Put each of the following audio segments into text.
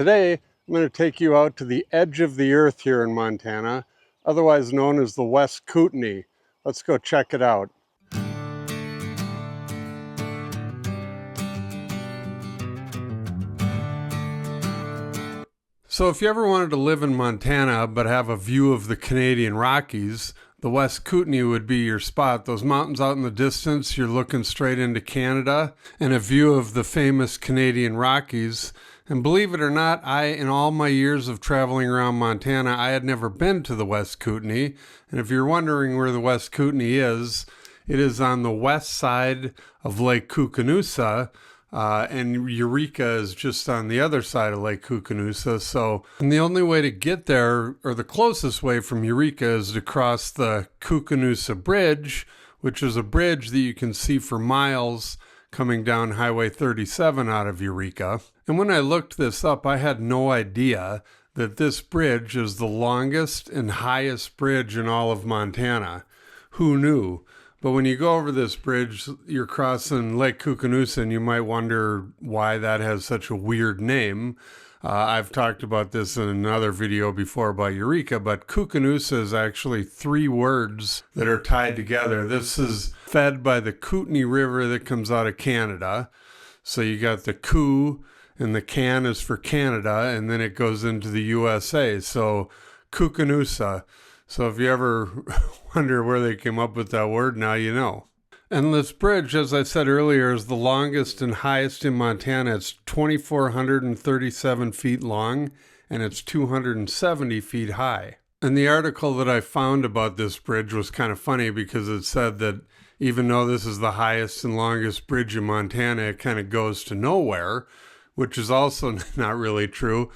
Today, I'm going to take you out to the edge of the earth here in Montana, otherwise known as the West Kootenai. Let's go check it out. So if you ever wanted to live in Montana but have a view of the Canadian Rockies, the West Kootenai would be your spot. Those mountains out in the distance, you're looking straight into Canada, and a view of the famous Canadian Rockies. And believe it or not, in all my years of traveling around Montana, I had never been to the West Kootenai. And if you're wondering where the West Kootenai is, it is on the west side of Lake Koocanusa, and Eureka is just on the other side of Lake Koocanusa. And the only way to get there, or the closest way from Eureka, is to cross the Cucusa Bridge, which is a bridge that you can see for miles coming down Highway 37 out of Eureka. And when I looked this up, I had no idea that this bridge is the longest and highest bridge in all of Montana. Who knew? But when you go over this bridge, you're crossing Lake Koocanusa, and you might wonder why that has such a weird name. I've talked about this in another video before about Eureka, but Koocanusa is actually three words that are tied together. This is fed by the Kootenai River that comes out of Canada. So you got the Koo, and the Can is for Canada, and then it goes into the USA. So Koocanusa. So if you ever wonder where they came up with that word, now you know. And this bridge, as I said earlier, is the longest and highest in Montana. It's 2,437 feet long, and it's 270 feet high. And the article that I found about this bridge was kind of funny because it said that even though this is the highest and longest bridge in Montana, it kind of goes to nowhere, which is also not really true.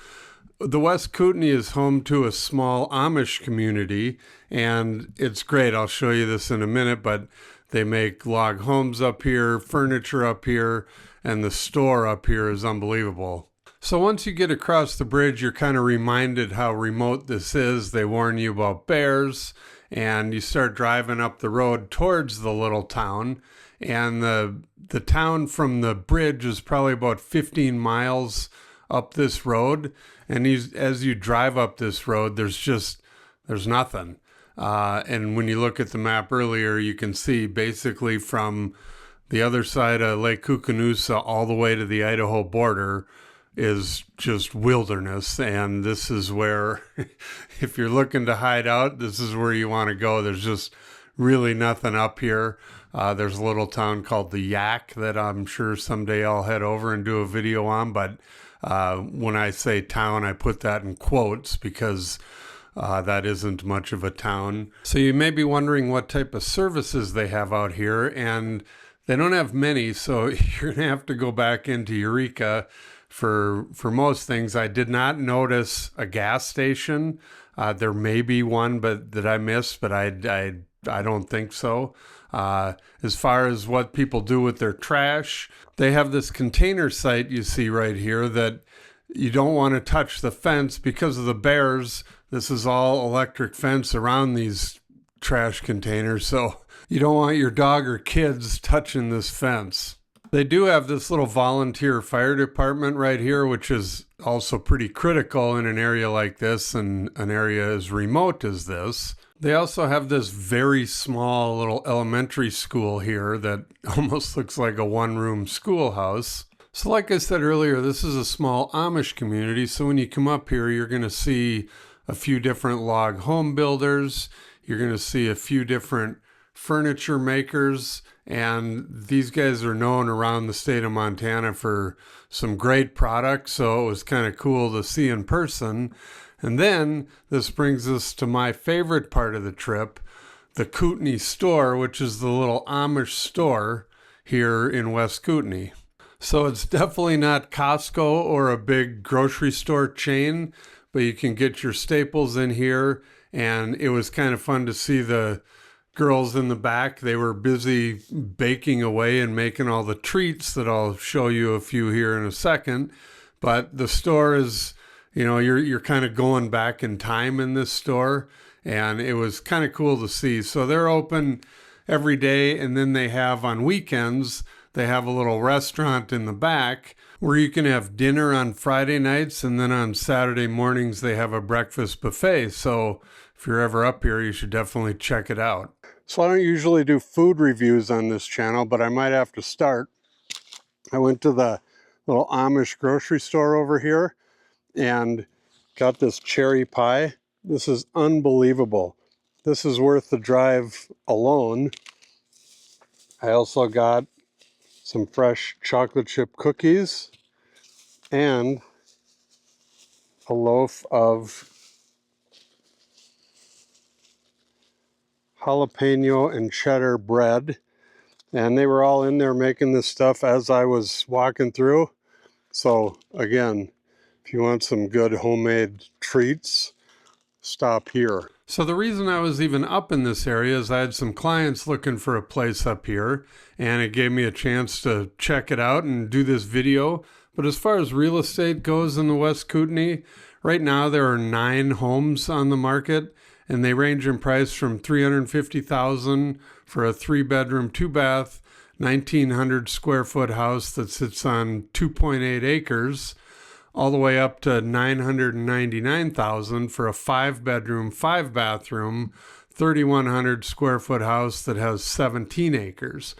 The West Kootenai is home to a small Amish community, and it's great. I'll show you this in a minute, but they make log homes up here, furniture up here, and the store up here is unbelievable. So once you get across the bridge, you're kind of reminded how remote this is. They warn you about bears, and you start driving up the road towards the little town, and the town from the bridge is probably about 15 miles up this road. And as you drive up this road, there's nothing. And when you look at the map earlier, you can see basically from the other side of Lake Koocanusa all the way to the Idaho border is just wilderness. And this is where, if you're looking to hide out, this is where you want to go. There's just really nothing up here. There's a little town called the Yak that I'm sure someday I'll head over and do a video on, but when I say town, I put that in quotes because that isn't much of a town. So you may be wondering what type of services they have out here, and they don't have many, so you're going to have to go back into Eureka for most things. I did not notice a gas station. There may be one that I missed, but I don't think so. As far as what people do with their trash, they have this container site you see right here that you don't want to touch the fence because of the bears. This is all electric fence around these trash containers, so you don't want your dog or kids touching this fence. They do have this little volunteer fire department right here, which is also pretty critical in an area like this and an area as remote as this. They also have this very small little elementary school here that almost looks like a one-room schoolhouse. So like I said earlier, this is a small Amish community, so when you come up here, you're going to see a few different log home builders. You're going to see a few different furniture makers, and these guys are known around the state of Montana for some great products, so it was kind of cool to see in person. And then this brings us to my favorite part of the trip, the Kootenai store, which is the little Amish store here in West Kootenai. So it's definitely not Costco or a big grocery store chain, but you can get your staples in here. And it was kind of fun to see the girls in the back. They were busy baking away and making all the treats that I'll show you a few here in a second. But the store is, you're kind of going back in time in this store, and it was kind of cool to see. So they're open every day, and then they have on weekends, they have a little restaurant in the back where you can have dinner on Friday nights, and then on Saturday mornings they have a breakfast buffet. So if you're ever up here, you should definitely check it out. So I don't usually do food reviews on this channel, but I might have to start. I went to the little Amish grocery store over here and got this cherry pie. This is unbelievable. This is worth the drive alone. I also got some fresh chocolate chip cookies and a loaf of jalapeno and cheddar bread. And they were all in there making this stuff as I was walking through. So again, if you want some good homemade treats, stop here. So the reason I was even up in this area is I had some clients looking for a place up here, and it gave me a chance to check it out and do this video. But as far as real estate goes in the West Kootenai, right now there are 9 homes on the market, and they range in price from $350,000 for a 3-bedroom, 2-bath, 1,900 square foot house that sits on 2.8 acres, all the way up to $999,000 for a 5-bedroom, 5-bathroom, 3,100 square foot house that has 17 acres.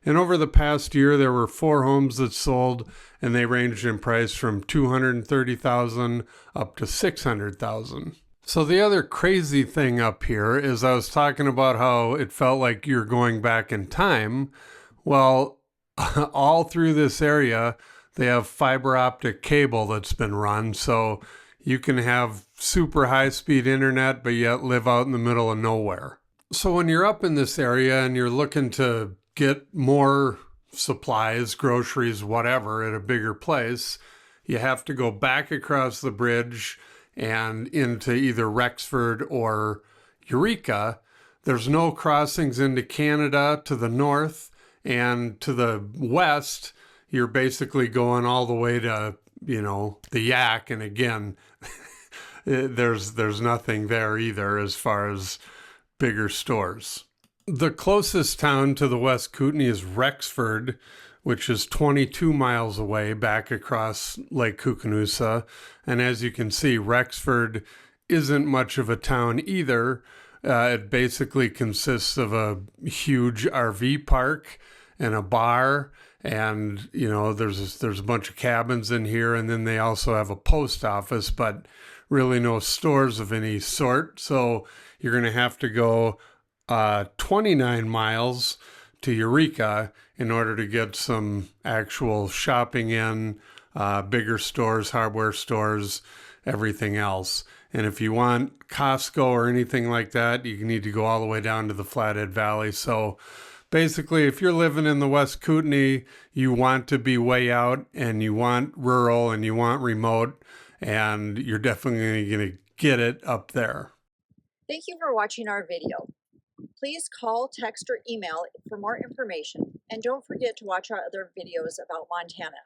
And over the past year, there were 4 homes that sold, and they ranged in price from $230,000 up to $600,000. So the other crazy thing up here is I was talking about how it felt like you're going back in time. Well, all through this area, they have fiber optic cable that's been run, so you can have super high-speed internet, but yet live out in the middle of nowhere. So when you're up in this area and you're looking to get more supplies, groceries, whatever, at a bigger place, you have to go back across the bridge and into either Rexford or Eureka. There's no crossings into Canada to the north, and to the west, you're basically going all the way to, the Yak. And again, there's nothing there either as far as bigger stores. The closest town to the West Kootenai is Rexford, which is 22 miles away back across Lake Koocanusa. And as you can see, Rexford isn't much of a town either. It basically consists of a huge RV park and a bar, and there's a bunch of cabins in here, and then they also have a post office, but really no stores of any sort. So you're going to have to go 29 miles to Eureka in order to get some actual shopping in, bigger stores, hardware stores, everything else. And if you want Costco or anything like that, you need to go all the way down to the Flathead Valley. So basically, if you're living in the West Kootenai, you want to be way out, and you want rural, and you want remote, and you're definitely going to get it up there. Thank you for watching our video. Please call, text, or email for more information, and don't forget to watch our other videos about Montana.